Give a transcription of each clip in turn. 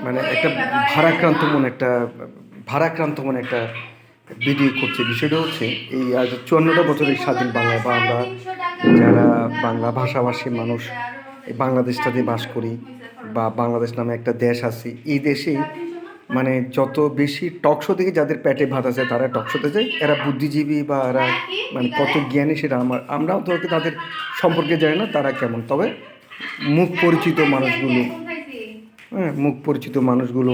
মানে একটা ভারাক্রান্ত মনে একটা ভিডিও করছে। বিষয়টা হচ্ছে এই আজ 54টা বছরের স্বাধীন বাংলা বা আমরা যারা বাংলা ভাষাভাষী মানুষ এই বাংলাদেশটাতে বাস করি বা বাংলাদেশ নামে একটা দেশ আছে, এই দেশে মানে যত বেশি টকশো থেকে যাদের পেটে ভাত আছে তারা টকশোতে যায়, এরা বুদ্ধিজীবী বা এরা মানে কত জ্ঞানী সেটা আমরাও তো তাদের সম্পর্কে জানি না তারা কেমন। তবে মুখ পরিচিত মানুষগুলো, হ্যাঁ, মুখ পরিচিত মানুষগুলো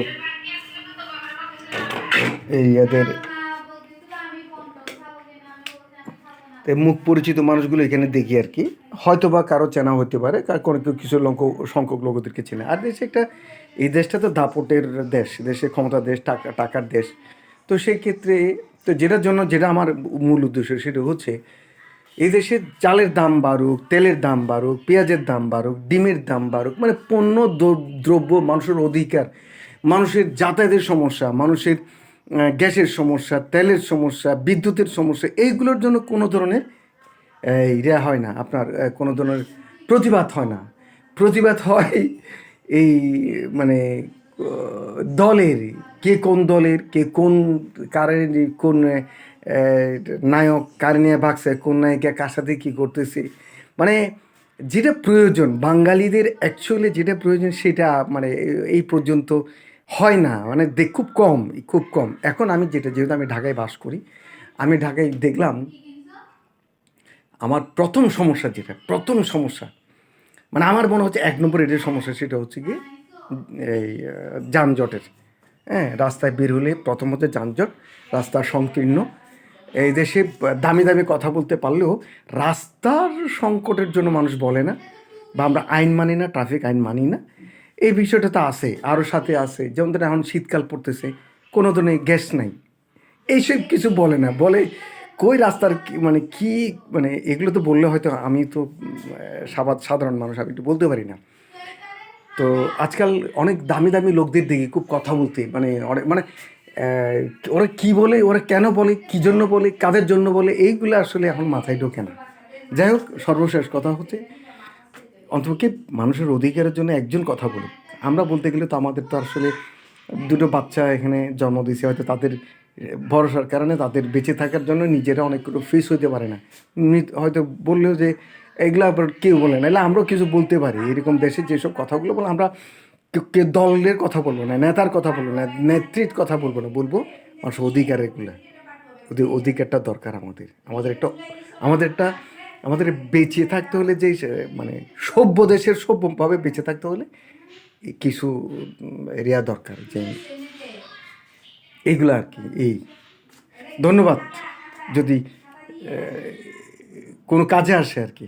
এই এদের মুখ পরিচিত মানুষগুলো এখানে দেখি আর কি, হয়তো বা কারো চেনা হতে পারে, কোনো কেউ কিছু সংখ্যক লোকদেরকে চেনে। আর দেশে একটা, এই দেশটা তো দাপটের দেশ, দেশে ক্ষমতার দেশ, টাকার দেশ। তো সেই ক্ষেত্রে তো যেটার জন্য যেটা আমার মূল উদ্দেশ্য সেটা হচ্ছে এই দেশে চালের দাম বাড়ুক, তেলের দাম বাড়ুক, পেঁয়াজের দাম বাড়ুক, ডিমের দাম বাড়ুক, মানে পণ্য দ্রব্য, মানুষের অধিকার, মানুষের যাতায়াতের সমস্যা, মানুষের গ্যাসের সমস্যা, তেলের সমস্যা, বিদ্যুতের সমস্যা, এইগুলোর জন্য কোনো ধরনের ইয়া হয় না, আপনার কোনো ধরনের প্রতিবাদ হয় না। প্রতিবাদ হয় এই মানে দলের, কে কোন দলের, কে কোন কারের কোন নায়ক কার নিয়ে ভাগছে, কোন নায়িকা কার সাথে কী করতেছে, মানে যেটা প্রয়োজন বাঙালিদের অ্যাকচুয়ালি যেটা প্রয়োজন সেটা মানে এই পর্যন্ত হয় না, মানে খুব কম, খুব কম। এখন আমি যেহেতু আমি ঢাকায় বাস করি, আমি ঢাকায় দেখলাম আমার প্রথম সমস্যা মানে আমার মনে হচ্ছে 1 নম্বর এটার সমস্যা, সেটা হচ্ছে কি এই যানজটের। হ্যাঁ, রাস্তায় বের হলে প্রথম হচ্ছে যানজট, রাস্তা সংকীর্ণ। এই দেশে দামি দামি কথা বলতে পারলেও রাস্তার সংকটের জন্য মানুষ বলে না, বা আমরা আইন মানি না, ট্রাফিক আইন মানি না। এই বিষয়টা তো আছে, আরও সাথে আছে যেমন ধরেন এখন শীতকাল পড়তেছে, কোনো ধরনের গ্যাস নাই, এইসব কিছু বলে না, বলে কই রাস্তার মানে কি, মানে এগুলো তো বললে হয়তো আমি তো সাধারণ মানুষ, আমি একটু বলতে পারি না। তো আজকাল অনেক দামি দামি লোকদের দেখি খুব কথা বলতে, মানে অনেক মানে ওরা কি বলে, ওরা কেন বলে, কী জন্য বলে, কাদের জন্য বলে, এইগুলো আসলে এখন মাথায় ঢোকে না। যাই হোক, সর্বশেষ কথা হচ্ছে অন্তপক্ষে মানুষের অধিকারের জন্য একজন কথা বলুক। আমরা বলতে গেলে তো আমাদের তো আসলে দুটো বাচ্চা এখানে জন্ম দিয়েছে, হয়তো তাদের ভরসার কারণে তাদের বেঁচে থাকার জন্য নিজেরা অনেকগুলো ফেস হইতে পারে না, হয়তো বললেও যে এগুলো আবার কেউ বলে না, এলে আমরাও কিছু বলতে পারি। এরকম দেশে যেসব কথাগুলো বলে আমরা কে দলের কথা বলবো না, নেতার কথা বলবো না, নেত্রীর কথা বলবো না, বলবো মানুষের অধিকার, এগুলো ওদের অধিকারটা দরকার আমাদের, আমাদের একটা আমাদের বেঁচে থাকতে হলে যে মানে সভ্য দেশের সভ্যভাবে বেঁচে থাকতে হলে কিছু এরিয়া দরকার, যে এইগুলো আর কি। এই ধন্যবাদ, যদি কোনো কাজে আসে আর কি।